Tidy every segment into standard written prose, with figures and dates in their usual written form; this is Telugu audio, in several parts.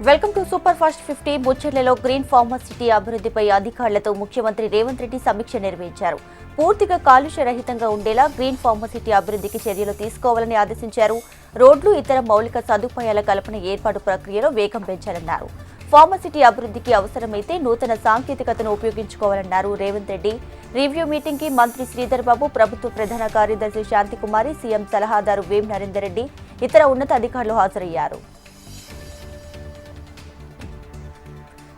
Welcome to super fast 50. ముచ్చర్లలో గ్రీన్ ఫార్మసిటీ అభివృద్ధిపై అధికారులతో ముఖ్యమంత్రి రేవంత్ రెడ్డి సమీక్ష నిర్వహించారు. పూర్తిగా కాలుష్య రహితంగా ఉండేలా గ్రీన్ ఫార్మసిటీ అభివృద్ధికి చర్యలు తీసుకోవాలని ఆదేశించారు. రోడ్లు, ఇతర మౌలిక సదుపాయాల కల్పన ఏర్పాటు ప్రక్రియలో వేగం పెంచాలన్నారు. ఫార్మసిటీ అభివృద్ధికి అవసరమైతే నూతన సాంకేతికతను ఉపయోగించుకోవాలన్నారు రేవంత్ రెడ్డి. రివ్యూ మీటింగ్ కి మంత్రి శ్రీధర్ బాబు, ప్రభుత్వ ప్రధాన కార్యదర్శి శాంతికుమారి, సీఎం సలహాదారు వేం నరేందర్ రెడ్డి, ఇతర ఉన్నత అధికారులు హాజరయ్యారు.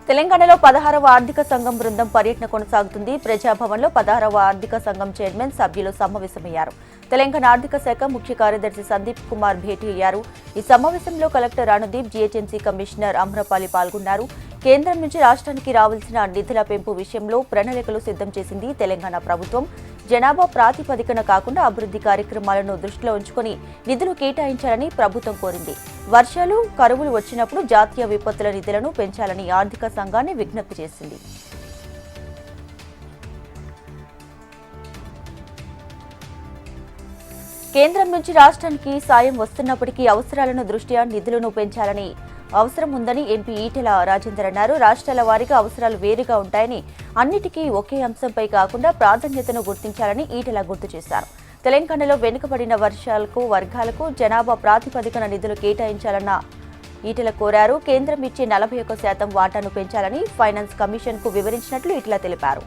తెలంగాణలో 16వ ఆర్థిక సంఘం బృందం పర్యటన కొనసాగుతుంది. ప్రజాభవన్లో 16వ ఆర్థిక సంఘం చైర్మన్ సభ్యులు సమావేశమయ్యారు. తెలంగాణ ఆర్థిక శాఖ ముఖ్య కార్యదర్శి సందీప్ కుమార్ భేటీ అయ్యారు. ఈ సమావేశంలో collector Anudeep, GHMC commissioner Amrapali పాల్గొన్నారు. కేంద్రం నుంచి రాష్ట్రానికి రావాల్సిన నిధుల పెంపు విషయంలో ప్రణాళికలు సిద్ధం చేసింది తెలంగాణ ప్రభుత్వం. జనాభా ప్రాతిపదికన కాకుండా అభివృద్ధి కార్యక్రమాలను దృష్టిలో ఉంచుకుని నిధులు కేటాయించాలని ప్రభుత్వం కోరింది. వర్షాలు, కరువులు వచ్చినప్పుడు జాతీయ విపత్తుల నిధులను పెంచాలని ఆర్థిక సంఘాన్ని విజ్ఞప్తి చేసింది. కేంద్రం నుంచి రాష్ట్రానికి సాయం వస్తున్నప్పటికీ అవసరాలను దృష్ట్యా నిధులను పెంచాలని అవసరం ఉందని ఎంపీ ఈటెల రాజేందర్ అన్నారు. రాష్ట్రాల వారీగా అవసరాలు వేరుగా ఉంటాయని, అన్నిటికీ ఒకే అంశంపై కాకుండా ప్రాధాన్యతను గుర్తించాలని ఈటెల గుర్తు చేశారు. తెలంగాణలో వెనుకబడిన వర్గాలకు జనాభా ప్రాతిపదికన నిధులు కేటాయించాలన్న ఈటెల కోరారు. కేంద్రం ఇచ్చే 41% వాటాను పెంచాలని ఫైనాన్స్ కమిషన్ కు వివరించినట్లు ఈటెల తెలిపారు.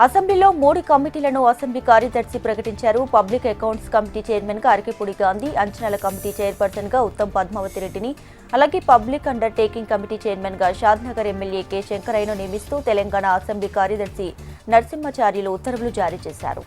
అసెంబ్లీలో 3 కమిటీలను అసెంబ్లీ కార్యదర్శి ప్రకటించారు. పబ్లిక్ అకౌంట్స్ కమిటీ చైర్మన్ గా అరకెపూడి గాంధీ, అంచనాల కమిటీ చైర్పర్సన్ గా ఉత్తమ్ పద్మావతి రెడ్డిని, అలాగే public under taking committee chairman గా షాద్నగర్ ఎమ్మెల్యే కె శంకరయ్యను నియమిస్తూ తెలంగాణ అసెంబ్లీ కార్యదర్శి నరసింహాచార్యులు ఉత్తర్వులు జారీ చేశారు.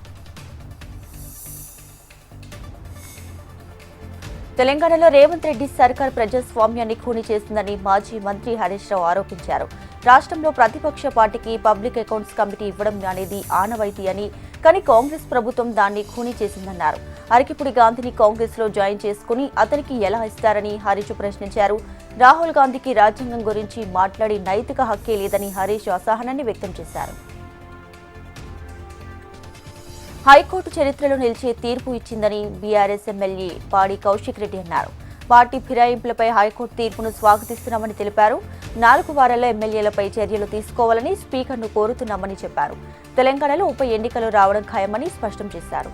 తెలంగాణలో రేవంత్ రెడ్డి సర్కార్ ప్రజాస్వామ్యాన్ని ఖూనీ చేస్తుందని మాజీ మంత్రి హరీష్ రావు ఆరోపించారు. రాష్ట్రంలో ప్రతిపక్ష పార్టీకి పబ్లిక్ అకౌంట్స్ కమిటీ ఇవ్వడం అనేది ఆనవాయితీ అని, కానీ కాంగ్రెస్ ప్రభుత్వం దాన్ని ఖూనీ చేసిందన్నారు. అరకిపుడి గాంధీని కాంగ్రెస్ లో జాయిన్ చేసుకుని అతనికి ఎలా ఇస్తారని హరీష్ ప్రశ్నించారు. రాహుల్ గాంధీకి రాజ్యాంగం గురించి మాట్లాడి నైతిక హక్కే లేదని హరీష్ అసహనాన్ని వ్యక్తం చేశారు. హైకోర్టు చరిత్రలో నిలిచే తీర్పు ఇచ్చిందని బీఆర్ఎస్ ఎమ్మెల్యే పాడి కౌశిక్ రెడ్డి అన్నారు. పార్టీ ఫిరాయింపులపై హైకోర్టు తీర్పును స్వాగతిస్తున్నామని తెలిపారు. 4 వారాల్లో ఎమ్మెల్యేలపై చర్యలు తీసుకోవాలని స్పీకర్ను కోరుతున్నామని చెప్పారు. తెలంగాణలో ఉప ఎన్నికలు రావడం ఖాయమని స్పష్టం చేశారు.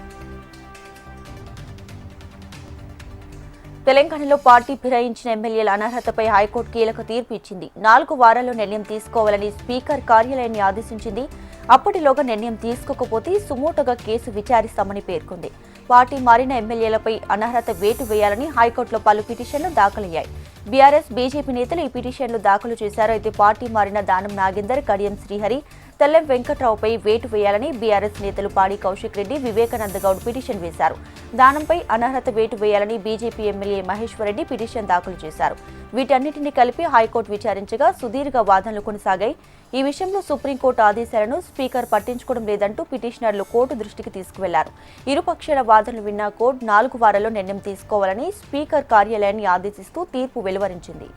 తెలంగాణలో పార్టీ ఫిరాయించిన ఎమ్మెల్యేల అనర్హతపై హైకోర్టు కీలక తీర్పు ఇచ్చింది. 4 వారాల్లో నిర్ణయం తీసుకోవాలని స్పీకర్ కార్యాలయాన్ని ఆదేశించింది. అప్పటిలోగా నిర్ణయం తీసుకోకపోతే సుమోటోగా కేసు విచారిస్తామని పేర్కొంది. పార్టీ మారిన ఎమ్మెల్యేలపై అనర్హత వేటు వేయాలని హైకోర్టులో పలు పిటిషన్లు దాఖలయ్యాయి. బీఆర్ఎస్, బీజేపీ నేతలు ఈ పిటిషన్లు దాఖలు చేశారు. అయితే పార్టీ మారిన దానం నాగేందర్, కడియం శ్రీహరి, తెల్లం వెంకట్రావుపై వేటు వేయాలని బీఆర్ఎస్ నేతలు పాడి కౌశిక్ రెడ్డి, వివేకానంద గౌడ్ పిటిషన్ వేశారు. దానంపై అనర్హత వేటు వేయాలని BJP MLA Maheshwar Reddy petition దాఖలు చేశారు. వీటన్నిటిని కలిపి హైకోర్టు విచారించగా సుదీర్ఘ వాదనలు కొనసాగాయి. ఈ విషయంలో సుప్రీంకోర్టు ఆదేశాలను స్పీకర్ పట్టించుకోవడం లేదంటూ పిటిషనర్లు కోర్టు దృష్టికి తీసుకువెళ్లారు. ఇరుపక్షాల వాదనలు విన్న కోర్టు 4 వారాల్లో నిర్ణయం తీసుకోవాలని స్పీకర్ కార్యాలయాన్ని ఆదేశిస్తూ తీర్పు వెలువరించింది.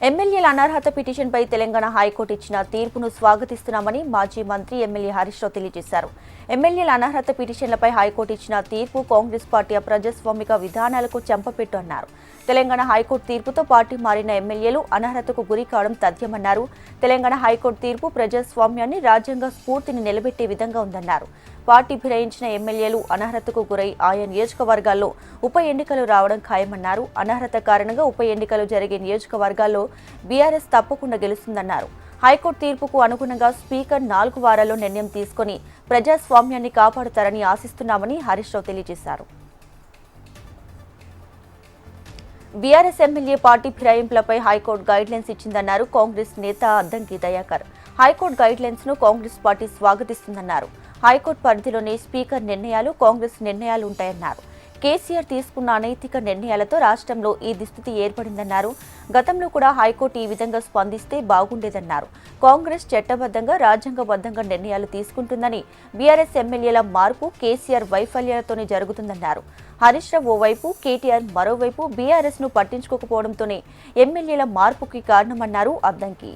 ఎమ్మెల్యేల అనర్హత పిటిషన్పై తెలంగాణ హైకోర్టు ఇచ్చిన తీర్పును స్వాగతిస్తున్నామని మాజీ మంత్రి ఎమ్మెల్యే హరీష్ రావు తెలియజేశారు. ఎమ్మెల్యేల అనర్హత పిటిషన్లపై హైకోర్టు ఇచ్చిన తీర్పు కాంగ్రెస్ పార్టీ ప్రజాస్వామిక విధానాలకు చెంపపెట్టు అన్నారు. తెలంగాణ హైకోర్టు తీర్పుతో పార్టీ మారిన ఎమ్మెల్యేలు అనర్హతకు గురి కావడం తథ్యమన్నారు. తెలంగాణ హైకోర్టు తీర్పు ప్రజాస్వామ్యాన్ని, రాజ్యాంగ స్ఫూర్తిని నిలబెట్టే విధంగా ఉందన్నారు. పార్టీ ఫిరాయించిన ఎమ్మెల్యేలు అనర్హతకు గురై ఆయా నియోజకవర్గాల్లో ఉప ఎన్నికలు రావడం ఖాయమన్నారు. అనర్హత కారణంగా ఉప ఎన్నికలు జరిగే నియోజకవర్గాల్లో బీఆర్ఎస్ తప్పకుండా గెలుస్తుందన్నారు. హైకోర్టు తీర్పుకు అనుగుణంగా స్పీకర్ 4 వారాల్లో నిర్ణయం తీసుకుని ప్రజాస్వామ్యాన్ని కాపాడుతారని ఆశిస్తున్నామని హరీష్ రావు తెలియజేశారు. బీఆర్ఎస్ ఎమ్మెల్యే పార్టీ ఫిరాయింపులపై హైకోర్టు గైడ్లైన్స్ ఇచ్చిందన్నారు కాంగ్రెస్ నేత అద్దంకి దయాకర్. హైకోర్టు గైడ్లైన్స్ ను కాంగ్రెస్ పార్టీ స్వాగతిస్తుందన్నారు. హైకోర్టు పరిధిలోనే స్పీకర్ నిర్ణయాలు, కాంగ్రెస్ నిర్ణయాలు ఉంటాయన్నారు. కేసీఆర్ తీసుకున్న అనైతిక నిర్ణయాలతో రాష్ట్రంలో ఈ దుస్థితి ఏర్పడిందన్నారు. గతంలో కూడా హైకోర్టు ఈ విధంగా స్పందిస్తే బాగుండేదన్నారు. కాంగ్రెస్ చట్టబద్ధంగా, రాజ్యాంగబద్ధంగా నిర్ణయాలు తీసుకుంటుందని, బీఆర్ఎస్ ఎమ్మెల్యేల మార్పు కేసీఆర్ వైఫల్యాలతోనే జరుగుతుందన్నారు. హరీష్ రావు ఓవైపు, కేటీఆర్ మరోవైపు బీఆర్ఎస్ ను పట్టించుకోకపోవడంతోనే ఎమ్మెల్యేల మార్పుకి కారణమన్నారు అద్దంకి.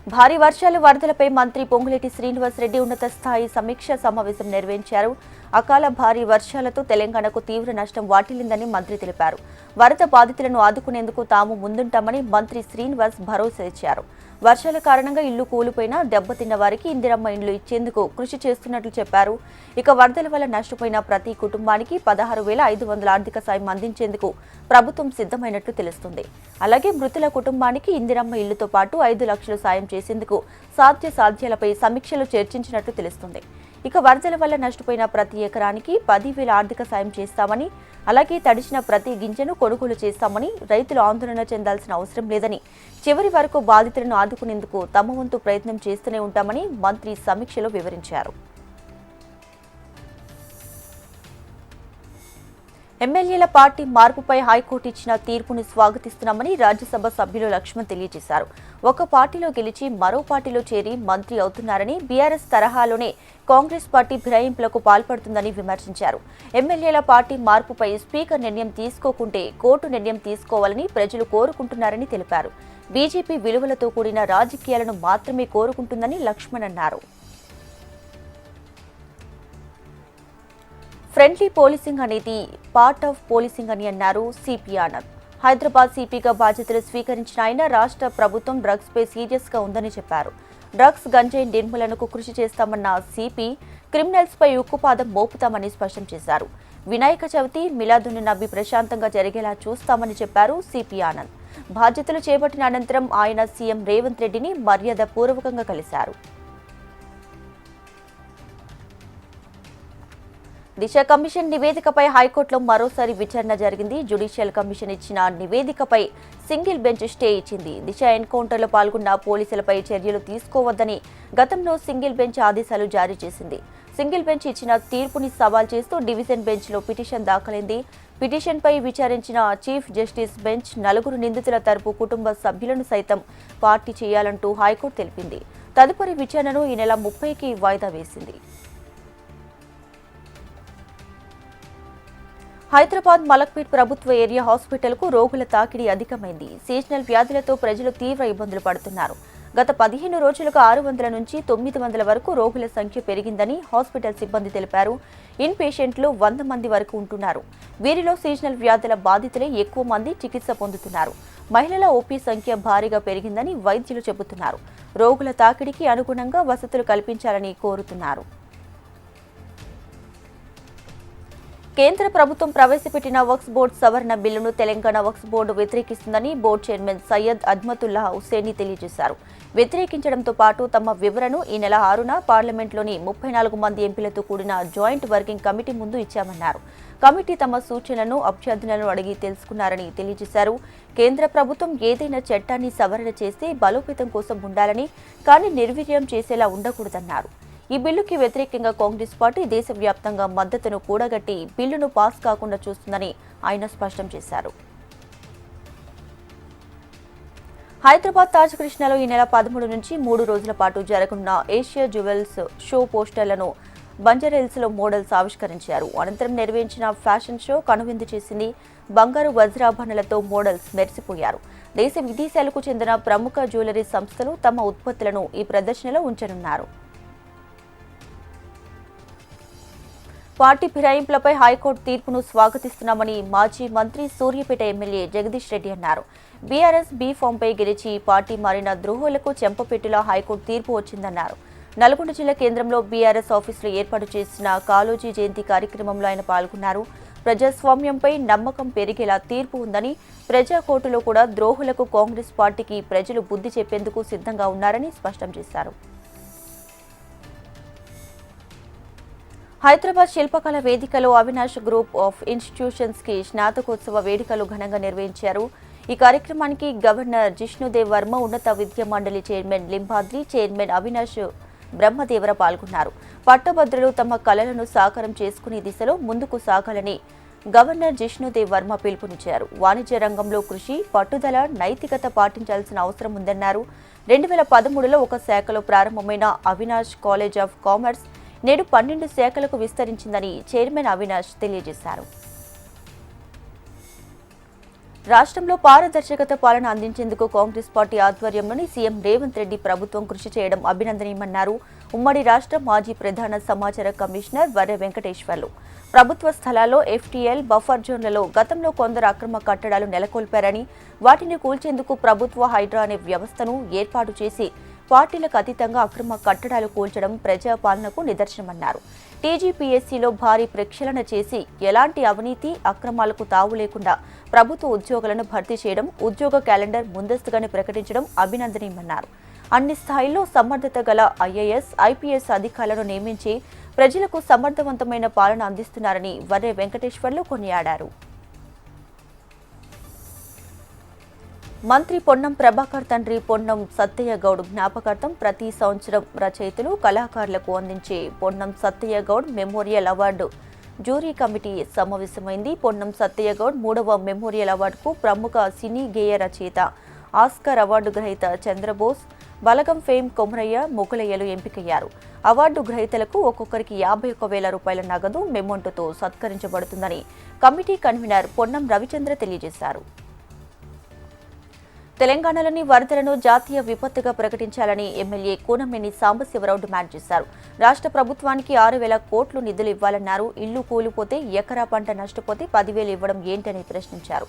భారీ వర్షాలు వరదలపై మంత్రి పొంగులేటి శ్రీనివాసరెడ్డి ఉన్నత స్థాయి సమీక్ష సమావేశం నిర్వహించారు. అకాల భారీ వర్షాలతో తెలంగాణకు తీవ్ర నష్టం వాటిల్లిందని మంత్రి తెలిపారు. వరద బాధితులను ఆదుకునేందుకు తాము ముందుంటామని మంత్రి శ్రీనివాస్ భరోసా ఇచ్చారు. వర్షాల కారణంగా ఇల్లు కూలిపోయినా దెబ్బతిన్న వారికి ఇందిరమ్మ ఇండ్లు ఇచ్చేందుకు కృషి చేస్తున్నట్లు చెప్పారు. ఇక వరదల వల్ల నష్టపోయిన ప్రతి కుటుంబానికి 16,500 ఆర్థిక సాయం అందించేందుకు ప్రభుత్వం సిద్ధమైనట్లు తెలుస్తుంది. అలాగే మృతుల కుటుంబానికి ఇందిరమ్మ ఇల్లుతో పాటు 5 లక్షలు సాయం చేసేందుకు సాధ్యాలపై సమీక్షలు చర్చించినట్లు తెలుస్తుంది. ఇక వరదల వల్ల నష్టపోయిన ప్రతి ఎకరానికి 10,000 ఆర్థిక సాయం చేస్తామని, అలాగే తడిసిన ప్రతి గింజను కొనుగోలు చేస్తామని, రైతులు ఆందోళన చెందాల్సిన అవసరం లేదని, చివరి వరకు బాధితులను ఆదుకునేందుకు తమ వంతు ప్రయత్నం చేస్తూనే ఉంటామని మంత్రి సమీక్షలో వివరించారు. ఎమ్మెల్యేల పార్టీ మార్పుపై హైకోర్టు ఇచ్చిన తీర్పును స్వాగతిస్తున్నామని రాజ్యసభ సభ్యులు లక్ష్మణ్ తెలియజేశారు. ఒక పార్టీలో గెలిచి మరో పార్టీలో చేరి మంత్రి అవుతున్నారని, బీఆర్ఎస్ తరహాలోనే కాంగ్రెస్ పార్టీ ఫిరాయింపులకు పాల్పడుతుందని విమర్శించారు. ఎమ్మెల్యేల పార్టీ మార్పుపై స్పీకర్ నిర్ణయం తీసుకోకుంటే కోర్టు నిర్ణయం తీసుకోవాలని ప్రజలు కోరుకుంటున్నారని తెలిపారు. బీజేపీ విలువలతో కూడిన రాజకీయాలను మాత్రమే కోరుకుంటుందని లక్ష్మణ్ అన్నారు. ఫ్రెండ్లీ పోలీసింగ్ అనేది పార్ట్ ఆఫ్ పోలీసింగ్ అని అన్నారు సిపి ఆనంద్. హైదరాబాద్ సిపిగా బాధ్యతలు స్వీకరించిన ఆయన రాష్ట్ర ప్రభుత్వం డ్రగ్స్ పై సీరియస్ గా ఉందని చెప్పారు. డ్రగ్స్ గంజాయి నిర్మూలనకు కృషి చేస్తామన్న సిపి క్రిమినల్స్ పై ఉక్కుపాదం మోపుతామని స్పష్టం చేశారు. వినాయక చవితి, మిలాదున్ నబీ ప్రశాంతంగా జరిగేలా చూస్తామని చెప్పారు సిపి ఆనంద్. బాధ్యతలు చేపట్టిన అనంతరం ఆయన సీఎం రేవంత్ రెడ్డిని మర్యాద పూర్వకంగా కలిశారు. దిశ కమిషన్ నివేదికపై హైకోర్టులో మరోసారి విచారణ జరిగింది. జ్యుడిషియల్ కమిషన్ ఇచ్చిన నివేదికపై సింగిల్ బెంచ్ స్టే ఇచ్చింది. దిశ ఎన్కౌంటర్లో పాల్గొన్న పోలీసులపై చర్యలు తీసుకోవద్దని గతంలో సింగిల్ బెంచ్ ఆదేశాలు జారీ చేసింది. సింగిల్ బెంచ్ ఇచ్చిన తీర్పుని సవాల్ చేస్తూ డివిజన్ బెంచ్లో పిటిషన్ దాఖలైంది. పిటిషన్పై విచారించిన చీఫ్ జస్టిస్ బెంచ్ 4 నిందితుల తరపు కుటుంబ సభ్యులను సైతం పార్టీ చేయాలంటూ హైకోర్టు తెలిపింది. తదుపరి విచారణను ఈ నెల 30కి వాయిదా వేసింది. హైదరాబాద్ మలక్పేట్ ప్రభుత్వ ఏరియా హాస్పిటల్కు రోగుల తాకిడి అధికమైంది. సీజనల్ వ్యాధులతో ప్రజలు తీవ్ర ఇబ్బందులు పడుతున్నారు. గత 15 రోజులుగా 600 నుంచి 900 వరకు రోగుల సంఖ్య పెరిగిందని హాస్పిటల్ సిబ్బంది తెలిపారు. ఇన్ పేషెంట్లు 100 మంది వరకు ఉంటున్నారు. వీరిలో సీజనల్ వ్యాధుల బాధితులే ఎక్కువ మంది చికిత్స పొందుతున్నారు. మహిళల ఓపీ సంఖ్య భారీగా పెరిగిందని వైద్యులు చెబుతున్నారు. రోగుల తాకిడికి అనుగుణంగా వసతులు కల్పించాలని కోరుతున్నారు. కేంద్ర ప్రభుత్వం ప్రవేశపెట్టిన వక్ఫ్ బోర్డు సవరణ బిల్లును తెలంగాణ వక్ఫ్ బోర్డు వ్యతిరేకిస్తుందని బోర్డు చైర్మన్ సయ్యద్ అద్మతుల్లా హుసేని తెలియజేశారు. వ్యతిరేకించడంతో పాటు తమ వివరణను ఈ నెల 6న పార్లమెంట్లోని 34 మంది ఎంపీలతో కూడిన జాయింట్ వర్కింగ్ కమిటీ ముందు ఇచ్చామన్నారు. కమిటీ తమ సూచనలను, అభ్యర్థనలను అడిగి తెలుసుకున్నారని తెలియజేశారు. కేంద్ర ప్రభుత్వం ఏదైనా చట్టాన్ని సవరణ చేస్తే బలోపేతం కోసం ఉండాలని, కానీ నిర్వీర్యం చేసేలా ఉండకూడదన్నారు. ఈ బిల్లుకి వ్యతిరేకంగా కాంగ్రెస్ పార్టీ దేశవ్యాప్తంగా మద్దతును కూడగట్టి బిల్లును పాస్ కాకుండా చూస్తుందని ఆయన స్పష్టం చేశారు. హైదరాబాద్ తాజ్ కృష్ణలో ఈ నెల 13 నుంచి 3 రోజుల పాటు జరగనున్న ఏషియా జ్యువెల్స్ షో పోస్టర్లను బంజారాహిల్స్లో మోడల్స్ ఆవిష్కరించారు. అనంతరం నిర్వహించిన ఫ్యాషన్ షో కనువిందు చేసింది. బంగారు వజ్రాభరణలతో మోడల్స్ మెరిసిపోయారు. దేశ విదేశాలకు చెందిన ప్రముఖ జ్యువెలరీ సంస్థలు తమ ఉత్పత్తులను ఈ ప్రదర్శనలో ఉంచనున్నారు. పార్టీ ఫిరాయింపులపై హైకోర్టు తీర్పును స్వాగతిస్తున్నామని మాజీ మంత్రి సూర్యాపేట ఎమ్మెల్యే జగదీష్ రెడ్డి అన్నారు. బీఆర్ఎస్ బీ ఫామ్పై గెలిచి పార్టీ మారిన ద్రోహులకు చెంపపెట్టులా హైకోర్టు తీర్పు వచ్చిందన్నారు. నల్గొండ జిల్లా కేంద్రంలో బీఆర్ఎస్ ఆఫీసులో ఏర్పాటు చేసిన కాళోజీ జయంతి కార్యక్రమంలో ఆయన పాల్గొన్నారు. ప్రజాస్వామ్యంపై నమ్మకం పెరిగేలా తీర్పు ఉందని, ప్రజా కోర్టులో కూడా ద్రోహులకు కాంగ్రెస్ పార్టీకి ప్రజలు బుద్ధి చెప్పేందుకు సిద్ధంగా ఉన్నారని స్పష్టం చేశారు. హైదరాబాద్ శిల్పకళ వేదికలో అవినాష్ గ్రూప్ ఆఫ్ ఇన్స్టిట్యూషన్స్ కి స్నాతకోత్సవ వేడుకలు ఘనంగా నిర్వహించారు. ఈ కార్యక్రమానికి గవర్నర్ జిష్ణుదేవ్ వర్మ, ఉన్నత విద్యా మండలి చైర్మన్ లింబాద్రి, చైర్మన్ అవినాష్ బ్రహ్మదేవర పాల్గొన్నారు. పట్టభద్రులు తమ కళలను సాకారం చేసుకునే దిశలో ముందుకు సాగాలని గవర్నర్ జిష్ణుదేవ్ వర్మ పిలుపునిచ్చారు. వాణిజ్య రంగంలో కృషి, పట్టుదల, నైతికత పాటించాల్సిన అవసరం ఉందన్నారు. 2013లో ఒక శాఖలో ప్రారంభమైన అవినాష్ కాలేజ్ ఆఫ్ కామర్స్ నేడు 12 శాఖలకు విస్తరించిందని చైర్మన్ అవినాష్ తెలియజేశారు. రాష్ట్రంలో పారదర్శకత పాలన అందించేందుకు కాంగ్రెస్ పార్టీ ఆధ్వర్యంలోని సీఎం రేవంత్ రెడ్డి ప్రభుత్వం కృషి చేయడం అభినందనీయమన్నారు ఉమ్మడి రాష్ట్ర మాజీ ప్రధాన సమాచార కమిషనర్ వర్రె వెంకటేశ్వర్లు. ప్రభుత్వ స్థలాల్లో ఎఫ్టీఎల్ బఫర్ జోన్లలో గతంలో కొందరు అక్రమ కట్టడాలు నెలకొల్పారని, వాటిని కూల్చేందుకు ప్రభుత్వ హైడ్రా అనే వ్యవస్థను ఏర్పాటు చేసి పార్టీలకు అతీతంగా అక్రమ కట్టడాలు కూల్చడం ప్రజాపాలనకు నిదర్శనమన్నారు. టీజీపీఎస్సీలో భారీ ప్రక్షాళన చేసి ఎలాంటి అవినీతి అక్రమాలకు తావు లేకుండా ప్రభుత్వ ఉద్యోగులను భర్తీ చేయడం, ఉద్యోగ క్యాలెండర్ ముందస్తుగానే ప్రకటించడం అభినందనీయమన్నారు. అన్ని స్థాయిల్లో సమర్థత గల ఐఏఎస్, ఐపీఎస్ అధికారులను నియమించి ప్రజలకు సమర్థవంతమైన పాలన అందిస్తున్నారని వర్రె వెంకటేశ్వర్లు కొనియాడారు. మంత్రి పొన్నం ప్రభాకర్ తండ్రి పొన్నం సత్తయ్య గౌడ్ జ్ఞాపకార్థం ప్రతి సంవత్సరం రచయితలు, కళాకారులకు అందించే Ponnam Sattaiah Goud memorial award jury committee సమావేశమైంది. పొన్నం సత్తయ్య గౌడ్ 3వ మెమోరియల్ అవార్డుకు ప్రముఖ సినీ గేయ రచయిత, ఆస్కార్ అవార్డు గ్రహీత చంద్రబోస్, బలగం ఫేమ్ కొమరయ్య, మొగలయ్యలు ఎంపికయ్యారు. అవార్డు గ్రహీతలకు ఒక్కొక్కరికి 51,000 రూపాయల నగదు మెమోంటోతో సత్కరించబడుతుందని కమిటీ కన్వీనర్ పొన్నం రవిచంద్ర తెలియజేశారు. తెలంగాణలోని వరదలను జాతీయ విపత్తుగా ప్రకటించాలని ఎమ్మెల్యే కూనమనేని సాంబశివరావు డిమాండ్ చేశారు. రాష్ట్ర ప్రభుత్వానికి 6,000 కోట్లు నిధులు ఇవ్వాలన్నారు. ఇల్లు కూలిపోతే, ఎకరా పంట నష్టపోతే 10,000 ఇవ్వడం ఏంటని ప్రశ్నించారు.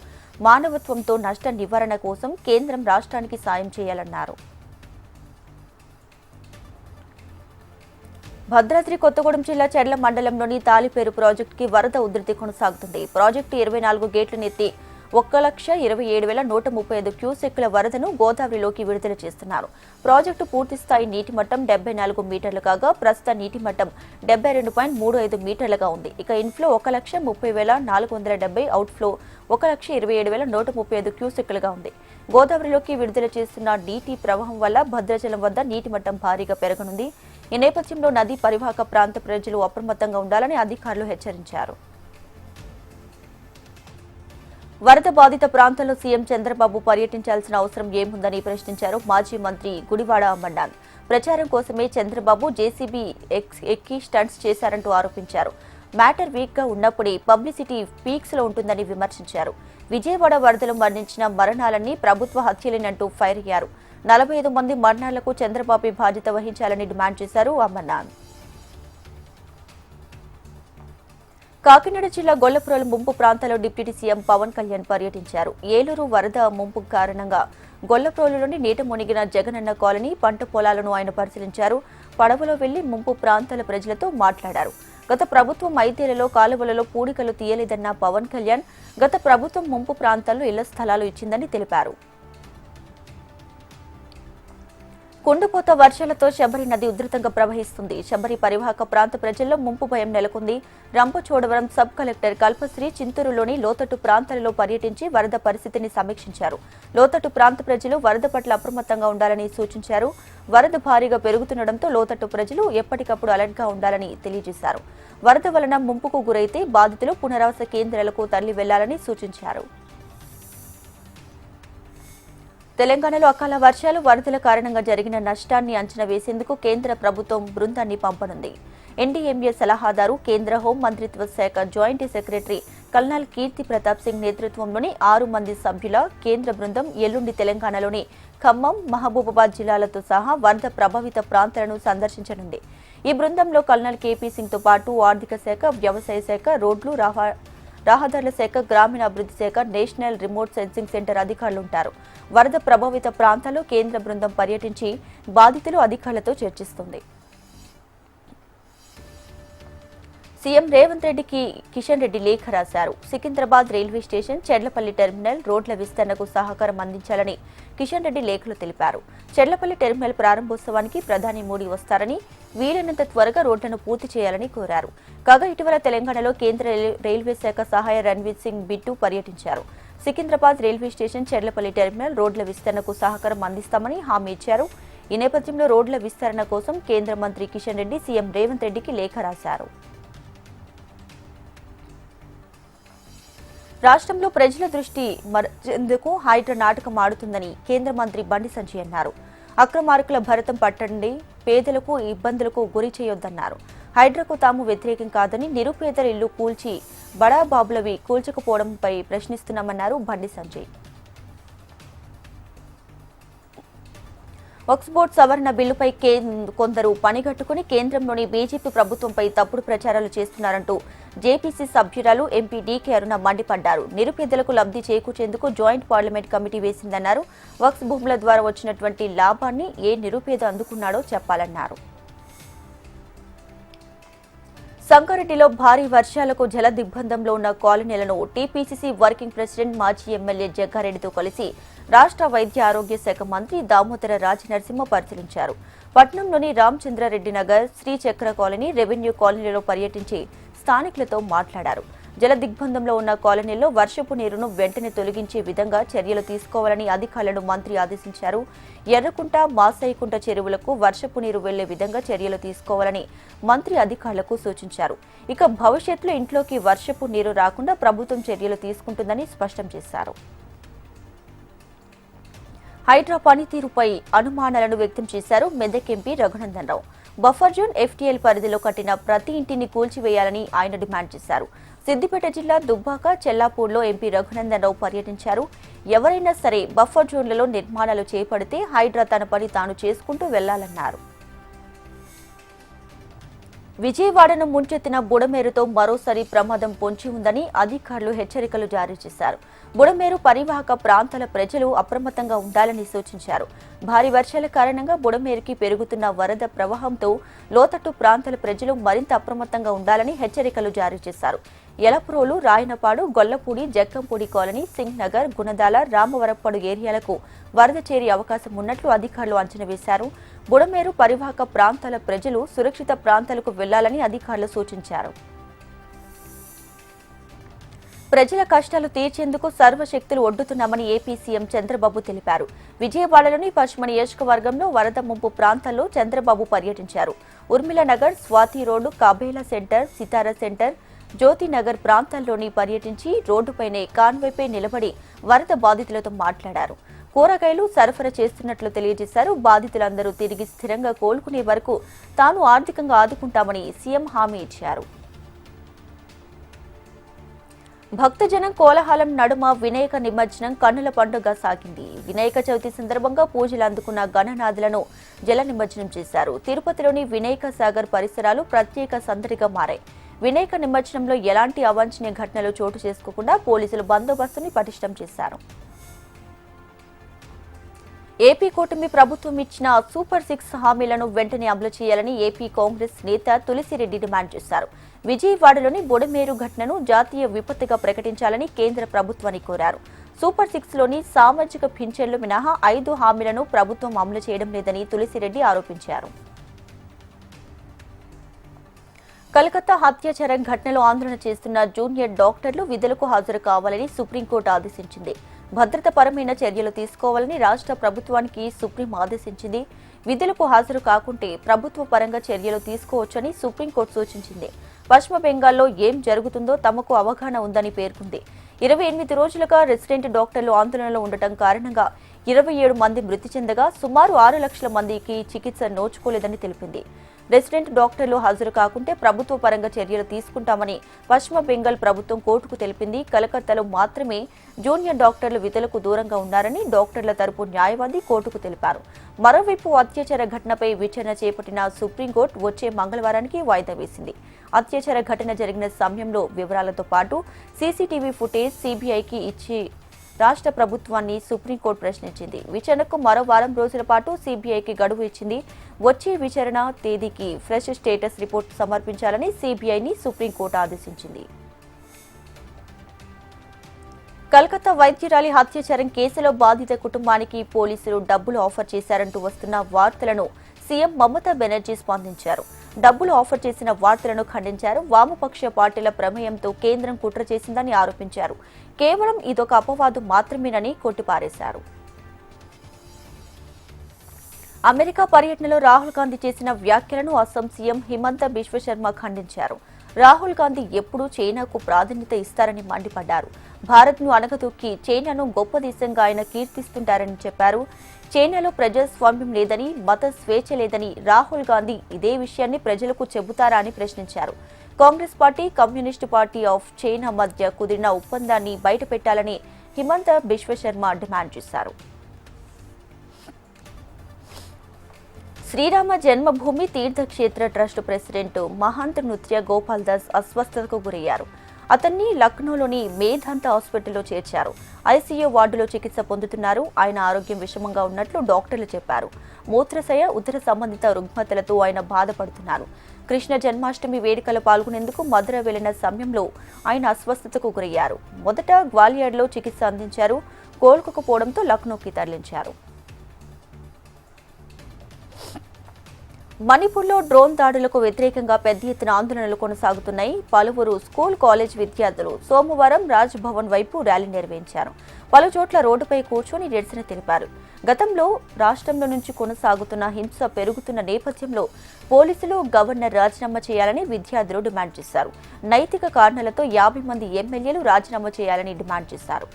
మానవత్వంతో నష్ట నివారణ కోసం కేంద్రం రాష్ట్రానికి సాయం చేయాలన్నారు. భద్రాద్రి కొత్తగూడెం జిల్లా చెర్ల మండలంలోని తాలిపేరు ప్రాజెక్టుకి వరద ఉధృతి కొనసాగుతుంది. ప్రాజెక్టు 24 గేట్లను ఎత్తి 1,27,135 క్యూసెక్కుల వరదను గోదావరిలోకి విడుదల చేస్తున్నారు. ప్రాజెక్టు పూర్తిస్థాయి నీటి మట్టం 74 మీటర్లు కాగా ప్రస్తుత నీటి మట్టం 72.35 మీటర్లుగా ఉంది. ఇక ఇన్ఫ్లో 1,30,470, అవుట్ఫ్లో 1,27,135 క్యూసెక్కులుగా ఉంది. గోదావరిలోకి విడుదల చేస్తున్న నీటి ప్రవాహం వల్ల భద్రాచలం వద్ద నీటి మట్టం భారీగా పెరగనుంది. ఈ నేపథ్యంలో నదీ పరివాహక ప్రాంత ప్రజలు అప్రమత్తంగా ఉండాలని అధికారులు హెచ్చరించారు. వరద బాధిత ప్రాంతాల్లో సీఎం చంద్రబాబు పర్యటించాల్సిన అవసరం ఏముందని ప్రశ్నించారు మాజీ మంత్రి గుడివాడ అమర్నాథ్. ప్రచారం కోసమే చంద్రబాబు జేసీబీ ఎక్కి స్టంట్స్ చేశారంటూ ఆరోపించారు. మ్యాటర్ వీక్ గా ఉన్నప్పుడే పబ్లిసిటీ పీక్స్ లో ఉంటుందని విమర్శించారు. విజయవాడ వరదలు మరణించిన మరణాలన్నీ ప్రభుత్వ హత్యలేనంటూ ఫైర్ అయ్యారు. 45 మంది మరణాలకు చంద్రబాబు బాధ్యత వహించాలని డిమాండ్ చేశారు అమర్నాథ్. కాకినాడ జిల్లా గొల్లపురం ముంపు ప్రాంతాల్లో డిప్యూటీ సీఎం పవన్ కళ్యాణ్ పర్యటించారు. ఏలూరు వరద ముంపు కారణంగా గొల్లపురంలోని నీట మునిగిన జగనన్న కాలనీ, పంట పొలాలను ఆయన పరిశీలించారు. పడవలో వెళ్లి ముంపు ప్రాంతాల ప్రజలతో మాట్లాడారు. గత ప్రభుత్వం 5 ఏళ్లలో కాలువలలో పూడికలు తీయలేదన్న పవన్ కళ్యాణ్ గత ప్రభుత్వం ముంపు ప్రాంతాల్లో ఇళ్ల స్థలాలు ఇచ్చిందని తెలిపారు. కుండపోత వర్షాలతో శబరి నది ఉధృతంగా ప్రవహిస్తుంది. శబరి పరివాహక ప్రాంత ప్రజల్లో ముంపు భయం నెలకొంది. రంపచోడవరం సబ్ కలెక్టర్ కల్పశ్రీ చింతూరులోని లోతట్టు ప్రాంతాలలో పర్యటించి వరద పరిస్థితిని సమీక్షించారు. లోతట్టు ప్రాంత ప్రజలు వరద పట్ల అప్రమత్తంగా ఉండాలని సూచించారు. వరద భారీగా పెరుగుతుండటంతో లోతట్టు ప్రజలు ఎప్పటికప్పుడు అలర్ట్గా ఉండాలని తెలియజేశారు. వరద వలన ముంపుకు గురైతే బాధితులు పునరావాస కేంద్రాలకు తరలి వెళ్లాలని సూచించారు. తెలంగాణలో అకాల వర్షాలు, వరదల కారణంగా జరిగిన నష్టాన్ని అంచనా వేసేందుకు కేంద్ర ప్రభుత్వం బృందాన్ని పంపనుంది. ఎన్డీఎంఏ సలహాదారు, కేంద్ర హోం మంత్రిత్వ శాఖ జాయింట్ సెక్రటరీ కల్నల్ కీర్తి ప్రతాప్ సింగ్ నేతృత్వంలోని 6 మంది సభ్యుల కేంద్ర బృందం ఎల్లుండి తెలంగాణలోని ఖమ్మం, మహబూబాబాద్ జిల్లాలతో సహా వరద ప్రభావిత ప్రాంతాలను సందర్శించనుంది. ఈ బృందంలో కల్నల్ కేపీ సింగ్ తో పాటు ఆర్థిక శాఖ, వ్యవసాయ శాఖ, రోడ్లు, రహదారుల శాఖ, గ్రామీణాభివృద్ధి శాఖ, నేషనల్ రిమోట్ సెన్సింగ్ సెంటర్ అధికారులుంటారు. వరద ప్రభావిత ప్రాంతాల్లో కేంద్ర బృందం పర్యటించి బాధితులు, అధికారులతో చర్చిస్తుంది. సీఎం రేవంత్ రెడ్డికి కిషన్ రెడ్డి లేఖ రాశారు. Secunderabad railway station, Cherlapalli terminal రోడ్ల విస్తరణకు సహకారం అందించాలని కిషన్ రెడ్డి లేఖలో తెలిపారు. చెర్లపల్లి టెర్మినల్ ప్రారంభోత్సవానికి ప్రధాని మోడీ వస్తారని, వీలైనంత త్వరగా రోడ్లను పూర్తి చేయాలని కోరారు. కాగా ఇటీవల తెలంగాణలో కేంద్ర రైల్వే శాఖ సహాయ రణ్వీర్ సింగ్ బిట్టు పర్యటించారు. Secunderabad railway station, Cherlapalli terminal రోడ్ల విస్తరణకు సహకారం అందిస్తామని హామీ ఇచ్చారు. ఈ నేపథ్యంలో రోడ్ల విస్తరణ కోసం కేంద్ర మంత్రి కిషన్ రెడ్డి సీఎం రేవంత్ రెడ్డికి లేఖ రాశారు. రాష్ట్రంలో ప్రజల దృష్టి మరచేందుకు హైడ్రా నాటకం ఆడుతుందని కేంద్ర మంత్రి బండి సంజయ్ అన్నారు. అక్రమార్కుల భరతం పట్టండి, పేదలకు ఇబ్బందులకు గురి చేయొద్దన్నారు. హైడ్రాకు తాము వ్యతిరేకం కాదని, నిరుపేదల ఇల్లు కూల్చి బడాబాబులవి కూల్చకపోవడంపై ప్రశ్నిస్తున్నామన్నారు బండి సంజయ్. వక్ఫ్ బోర్డు సవరణ బిల్లుపై కొందరు పనిగట్టుకుని కేంద్రంలోని బీజేపీ ప్రభుత్వంపై తప్పుడు ప్రచారాలు చేస్తున్నారంటూ జేపీసీ సభ్యురాలు ఎంపీ డీకే అరుణ మండిపడ్డారు. నిరుపేదలకు లబ్ధి చేకూర్చేందుకు జాయింట్ పార్లమెంట్ కమిటీ వేసిందన్నారు. వక్ఫ్ భూముల ద్వారా వచ్చినటువంటి లాభాన్ని ఏ నిరుపేద అందుకున్నాడో చెప్పాలన్నారు. సంగారెడ్డిలో భారీ వర్షాలకు జల దిగ్బంధంలో ఉన్న కాలనీలను టీపీసీసీ వర్కింగ్ ప్రెసిడెంట్ మాజీ ఎమ్మెల్యే జగ్గారెడ్డితో కలిసి రాష్ట్ర వైద్య ఆరోగ్య శాఖ మంత్రి దామోదర రాజనరసింహ పరిశీలించారు. పట్నంలోని రామచంద్రారెడ్డి నగర్, శ్రీచక్ర కాలనీ, రెవెన్యూ కాలనీలో పర్యటించి స్థానికులతో మాట్లాడారు. జల దిగ్బంధంలో ఉన్న కాలనీల్లో వర్షపు నీరును వెంటనే తొలగించే విధంగా చర్యలు తీసుకోవాలని అధికారులను మంత్రి ఆదేశించారు. ఎర్రకుంట, మాసాయికుంట చెరువులకు వర్షపు నీరు వెళ్లే విధంగా చర్యలు తీసుకోవాలని మంత్రి అధికారులకు సూచించారు. ఇక భవిష్యత్తులో ఇంట్లోకి వర్షపు నీరు రాకుండా ప్రభుత్వం చర్యలు తీసుకుంటుందని స్పష్టం చేశారు. హైడ్రా పనితీరుపై అనుమానాలను వ్యక్తం చేశారు Medak MP Raghunandan Rao. Buffer zone FTL పరిధిలో కట్టిన ప్రతి ఇంటిని కూల్చివేయాలని ఆయన డిమాండ్ చేశారు. సిద్దిపేట జిల్లా దుబ్బాక, చెల్లాపూర్లో ఎంపీ రఘునందన్ రావు పర్యటించారు. ఎవరైనా సరే బఫర్ జోన్లలో నిర్మాణాలు చేపడితే హైడ్రా తన పని తాను చేసుకుంటూ వెళ్లాలన్నారు. విజయవాడను ముంచెత్తిన బుడమేరుతో మరోసారి ప్రమాదం పొంచి ఉందని అధికారులు హెచ్చరికలు జారీ చేశారు. బుడమేరు పరివాహక ప్రాంతాల ప్రజలు అప్రమత్తంగా ఉండాలని సూచించారు. భారీ వర్షాల కారణంగా బుడమేరుకి పెరుగుతున్న వరద ప్రవాహంతో లోతట్టు ప్రాంతాల ప్రజలు మరింత అప్రమత్తంగా ఉండాలని హెచ్చరికలు జారీ చేశారు. యలప్రోలు, రాయనపాడు, గొల్లపూడి, జక్కంపూడి కాలనీ, సింగ్ నగర్, గుణదాల, రామవరప్పడు ఏరియాలకు వరద చేరే అవకాశం ఉన్నట్లు అధికారులు అంచనా వేశారు. బుడమేరు పరివాహక ప్రాంతాల ప్రజలు సురక్షిత ప్రాంతాలకు వెళ్లాలని అధికారులు సూచించారు. ప్రజల కష్టాలు తీర్చేందుకు సర్వశక్తులు ఒడ్డుతున్నామని ఏపీ సీఎం చంద్రబాబు తెలిపారు. విజయవాడలోని పశ్చిమ నియోజకవర్గంలో వరద ముంపు ప్రాంతాల్లో చంద్రబాబు పర్యటించారు. ఉర్మిళ నగర్, స్వాతి రోడ్డు, కబేలా సెంటర్, సితారా సెంటర్, జ్యోతినగర్ ప్రాంతాల్లోని పర్యటించి రోడ్డుపైనే కాన్వేపై నిలబడి వరద బాధితులతో మాట్లాడారు. కూరగాయలు సరఫరా చేస్తున్నట్లు తెలియజేశారు. బాధితులందరూ తిరిగి స్థిరంగా కోలుకునే వరకు తాను ఆర్థికంగా ఆదుకుంటామని సీఎం హామీ ఇచ్చారు. భక్తజనం కోలాహలం నడుమ వినాయక నిమజ్జనం కన్నుల పండుగ సాగింది. వినాయక చవితి సందర్భంగా పూజలు అందుకున్న గణనాథులను జల నిమజ్జనం చేశారు. తిరుపతిలోని వినాయక సాగర్ పరిసరాలు ప్రత్యేక సందడిగా మారాయి. వినాయక నిమజ్జనంలో ఎలాంటి అవాంఛనీయ ఘటనలు చోటు చేసుకోకుండా పోలీసులు బందోబస్తుని పటిష్టం చేశారు. ఏపీ కూటమి ప్రభుత్వం ఇచ్చిన సూపర్ 6 హామీలను వెంటనే అమలు చేయాలని ఏపీ కాంగ్రెస్ నేత తులసిరెడ్డి డిమాండ్ చేశారు. విజయవాడలోని బుడమేరు ఘటనను జాతీయ విపత్తుగా ప్రకటించాలని కేంద్ర ప్రభుత్వాన్ని కోరారు. సూపర్ 6లోని సామాజిక పింఛన్లు మినహా 5 హామీలను ప్రభుత్వం అమలు చేయడం లేదని తులసిరెడ్డి ఆరోపించారు. కలకత్తా హత్యాచారం ఘటనలో ఆందోళన చేస్తున్న జూనియర్ డాక్టర్లు విధులకు హాజరు కావాలని సుప్రీంకోర్టు ఆదేశించింది. భద్రతాపరమైన చర్యలు తీసుకోవాలని రాష్ట్ర ప్రభుత్వానికి సుప్రీం ఆదేశించింది. విధులకు హాజరు కాకుంటే ప్రభుత్వ పరంగా చర్యలు తీసుకోవచ్చని సుప్రీంకోర్టు సూచించింది. పశ్చిమ బెంగాల్లో ఏం జరుగుతుందో తమకు అవగాహన ఉందని పేర్కొంది. 28 రోజులుగా రెసిడెంట్ డాక్టర్లు ఆందోళనలో ఉండటం కారణంగా 27 మంది మృతి చెందగా సుమారు 6 లక్షల మందికి చికిత్స నోచుకోలేదని తెలిపింది. రెసిడెంట్ డాక్టర్లు హాజరు కాకుంటే ప్రభుత్వ పరంగా చర్యలు తీసుకుంటామని పశ్చిమ బెంగాల్ ప్రభుత్వం కోర్టుకు తెలిపింది. కలకత్తాలో మాత్రమే జూనియర్ డాక్టర్లు విధులకు దూరంగా ఉన్నారని డాక్టర్ల తరపు న్యాయవాది కోర్టుకు తెలిపారు. మరోవైపు అత్యాచార ఘటనపై విచారణ చేపట్టిన సుప్రీంకోర్టు వచ్చే మంగళవారానికి వాయిదా వేసింది. అత్యాచార ఘటన జరిగిన సమయంలో వివరాలతో పాటు సీసీటీవీ ఫుటేజ్ సీబీఐకి ఇచ్చి రాష్ట్ర ప్రభుత్వాన్ని సుప్రీంకోర్టు ప్రశ్నించింది. విచారణకు మరో వారం రోజుల పాటు సీబీఐకి గడువు ఇచ్చింది. వచ్చే విచారణ తేదీకి ఫ్రెష్ స్టేటస్ రిపోర్టు సమర్పించాలని సీబీఐని సుప్రీంకోర్టు ఆదేశించింది. కలకత్తా వైద్యురాలి హత్యాచారం కేసులో బాధిత కుటుంబానికి పోలీసులు డబ్బులు ఆఫర్ చేశారంటూ వస్తున్న వార్తలను సీఎం మమతా బెనర్జీ స్పందించారు. డబ్బులు ఆఫర్ చేసిన వార్తలను ఖండించారు. వామపక్ష పార్టీల ప్రమేయంతో కేంద్రం కుట్ర చేసిందని ఆరోపించారు. కేవలం ఇదొక అపవాదు మాత్రమేనని కొట్టిపారేశారు. అమెరికా పర్యటనలో రాహుల్ గాంధీ చేసిన వ్యాఖ్యలను అస్సాం సీఎం హిమంత బిశ్వ శర్మ ఖండించారు. రాహుల్ గాంధీ ఎప్పుడూ చైనాకు ప్రాధాన్యత ఇస్తారని మండిపడ్డారు. భారత్ను అణగదొక్కి చైనాను గొప్ప దేశంగా ఆయన కీర్తిస్తుంటారని చెప్పారు. చైనాలో ప్రజాస్వామ్యం లేదని, మత స్వేచ్ఛ లేదని రాహుల్ గాంధీ ఇదే విషయాన్ని ప్రజలకు చెబుతారా అని ప్రశ్నించారు. Congress party, communist party of China మధ్య కుదిరిన ఒప్పందాన్ని బయటపెట్టాలని హిమంత బిశ్వ శర్మ డిమాండ్ చేశారు. శ్రీరామ జన్మభూమి తీర్థక్షేత్ర ట్రస్ట్ ప్రెసిడెంట్ మహంత్ నృత్య గోపాల్ దాస్ అస్వస్థతకు గురయ్యారు. అతన్ని లక్నోలోని మేధాంత హాస్పిటల్లో చేర్చారు. ఐసీయూ వార్డులో చికిత్స పొందుతున్నారు. ఆయన ఆరోగ్యం విషమంగా ఉన్నట్లు డాక్టర్లు చెప్పారు. మూత్రశయ, ఉదర సంబంధిత రుగ్మతలతో ఆయన బాధపడుతున్నారు. కృష్ణ జన్మాష్టమి వేడుకలో పాల్గొనేందుకు మధుర వెళ్లిన సమయంలో ఆయన అస్వస్థతకు గురయ్యారు. మొదట గ్వాలియర్లో చికిత్స అందించారు. కోలుకోకపోవడంతో లక్నోకి తరలించారు. మణిపూర్లో డ్రోన్ దాడులకు వ్యతిరేకంగా పెద్ద ఎత్తున ఆందోళనలు కొనసాగుతున్నాయి. పలువురు స్కూల్, కాలేజ్ విద్యార్థులు సోమవారం రాజ్ భవన్ వైపు ర్యాలీ నిర్వహించారు. పలు చోట్ల రోడ్డుపై కూర్చొని నిరసన తెలిపారు. గతంలో రాష్ట్రంలో నుంచి కొనసాగుతున్న హింస పెరుగుతున్న నేపథ్యంలో పోలీసులు గవర్నర్ రాజీనామా చేయాలని విద్యార్థులు డిమాండ్ చేశారు. నైతిక కారణాలతో 50 మంది ఎమ్మెల్యేలు రాజీనామా చేయాలని డిమాండ్ చేశారు.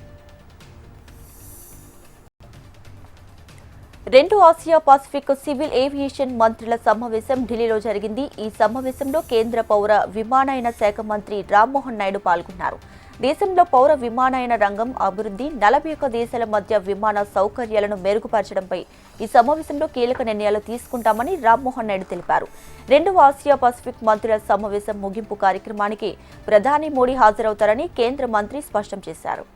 2 ఆసియా పసిఫిక్ సివిల్ ఏవియేషన్ మంత్రుల సమావేశం ఢిల్లీలో జరిగింది. ఈ సమావేశంలో కేంద్ర పౌర విమానయాన శాఖ మంత్రి రామ్మోహన్ నాయుడు పాల్గొన్నారు. దేశంలో పౌర విమానయాన రంగం అభివృద్ధి, 41 దేశాల మధ్య విమాన సౌకర్యాలను మెరుగుపరచడంపై ఈ సమావేశంలో కీలక నిర్ణయాలు తీసుకుంటామని రామ్మోహన్ నాయుడు తెలిపారు. 2 ఆసియా పసిఫిక్ మంత్రుల సమావేశం ముగింపు కార్యక్రమానికి ప్రధాని మోడీ హాజరవుతారని కేంద్ర మంత్రి స్పష్టం చేశారు.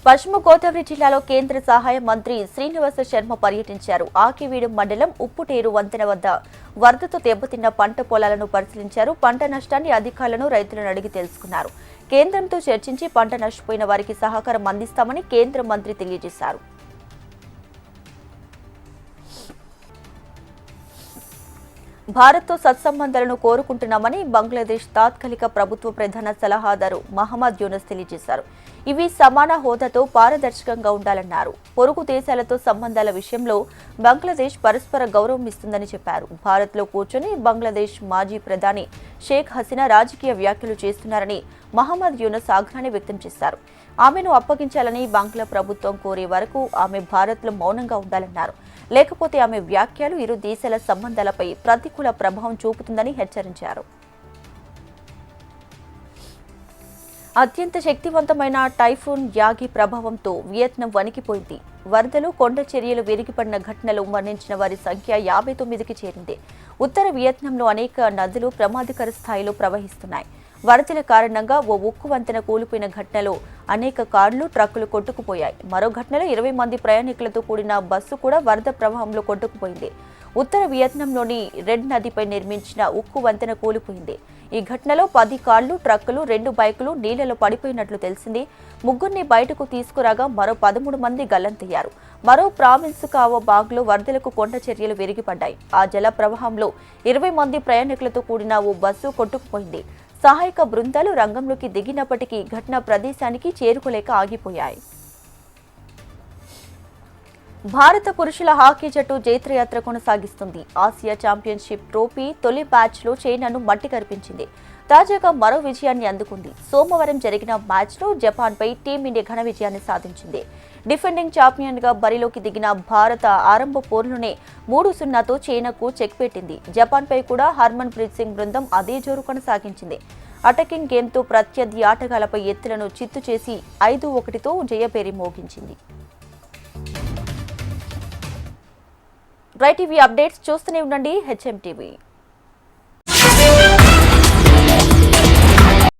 పశ్చిమ గోదావరి జిల్లాలో కేంద్ర సహాయ మంత్రి శ్రీనివాస శర్మ పర్యటించారు. ఆకివీడు మండలం ఉప్పుటేరు వంతెన వద్ద వరదతో దెబ్బతిన్న పంట పొలాలను పరిశీలించారు. పంట నష్టాన్ని అధికారులను, రైతులను అడిగి తెలుసుకున్నారు. కేంద్రంతో చర్చించి పంట నష్టపోయిన వారికి సహకారం అందిస్తామని కేంద్ర మంత్రి తెలియజేశారు. భారత్తో సత్సంబంధాలను కోరుకుంటున్నామని బంగ్లాదేశ్ తాత్కాలిక ప్రభుత్వ ప్రధాన సలహాదారు మహమ్మద్ యూనస్ తెలియజేశారు. ఇవి సమాన హోదాతో పారదర్శకంగా ఉండాలన్నారు. పొరుగు దేశాలతో సంబంధాల విషయంలో బంగ్లాదేశ్ పరస్పర గౌరవం ఇస్తుందని చెప్పారు. భారత్లో కూర్చొని బంగ్లాదేశ్ మాజీ ప్రధాని షేక్ హసీనా రాజకీయ వ్యాఖ్యలు చేస్తున్నారని మహమ్మద్ యూనస్ ఆగ్రహాన్ని వ్యక్తం చేశారు. ఆమెను అప్పగించాలని బంగ్లా ప్రభుత్వం కోరే వరకు ఆమె భారత్లో మౌనంగా ఉండాలన్నారు. లేకపోతే ఆమె వ్యాఖ్యలు ఇరు దేశాల సంబంధాలపై ప్రతికూల ప్రభావం చూపుతుందని హెచ్చరించారు. అత్యంత శక్తివంతమైన టైఫూన్ యాగి ప్రభావంతో వియత్నాం వణికిపోయింది. వరదలు, కొండ చర్యలు విరిగిపడిన ఘటనలో మరణించిన వారి సంఖ్య 59కి చేరింది. ఉత్తర వియత్నాంలో అనేక నదులు ప్రమాదకర స్థాయిలో ప్రవహిస్తున్నాయి. వరదల కారణంగా ఓ ఉక్కు వంతెన కూలిపోయిన ఘటనలో అనేక కార్లు, ట్రక్కులు కొట్టుకుపోయాయి. మరో ఘటనలో 20 మంది ప్రయాణికులతో కూడిన బస్సు కూడా వరద ప్రవాహంలో కొట్టుకుపోయింది. ఉత్తర వియత్నాంలోని రెడ్ నదిపై నిర్మించిన ఉక్కు వంతెన కూలిపోయింది. ఈ ఘటనలో 10 కార్లు, ట్రక్కులు, 2 బైకులు నీళ్లలో పడిపోయినట్లు తెలిసింది. ముగ్గురిని బయటకు తీసుకురాగా మరో 13 మంది గల్లంతయ్యారు. మరో ప్రావిన్స్ కావో బాగ్లో వరదలకు కొండ చర్యలు విరిగిపడ్డాయి. ఆ జల ప్రవాహంలో 20 మంది ప్రయాణికులతో కూడిన ఓ బస్సు కొట్టుకుపోయింది. సహాయక బృందాలు రంగంలోకి దిగినప్పటికీ ఘటనా ప్రదేశానికి చేరుకోలేక ఆగిపోయాయి. భారత పురుషుల హాకీ జట్టు జైత్రయాత్ర కొనసాగిస్తుంది. ఆసియా ఛాంపియన్షిప్ ట్రోఫీ తొలి మ్యాచ్లో చైనాను మట్టి కరిపించింది. తాజాగా మరో విజయాన్ని అందుకుంది. సోమవారం జరిగిన మ్యాచ్లో జపాన్పై టీమిండియా ఘన విజయాన్ని సాధించింది. డిఫెండింగ్ ఛాంపియన్గా బరిలోకి దిగిన భారత ఆరంభ పోరులోనే 3-0తో చైనాకు చెక్ పెట్టింది. జపాన్పై కూడా హర్మన్ ప్రీత్ సింగ్ బృందం అదే జోరు కొనసాగించింది. అటాకింగ్ గేమ్తో ప్రత్యర్థి ఆటగాళ్లపై ఎత్తులను చిత్తు చేసి 5-1తో జయపేరి మోగించింది. రైట్ టీవీ అప్డేట్స్ చూస్తూనే ఉండండి. HM TV.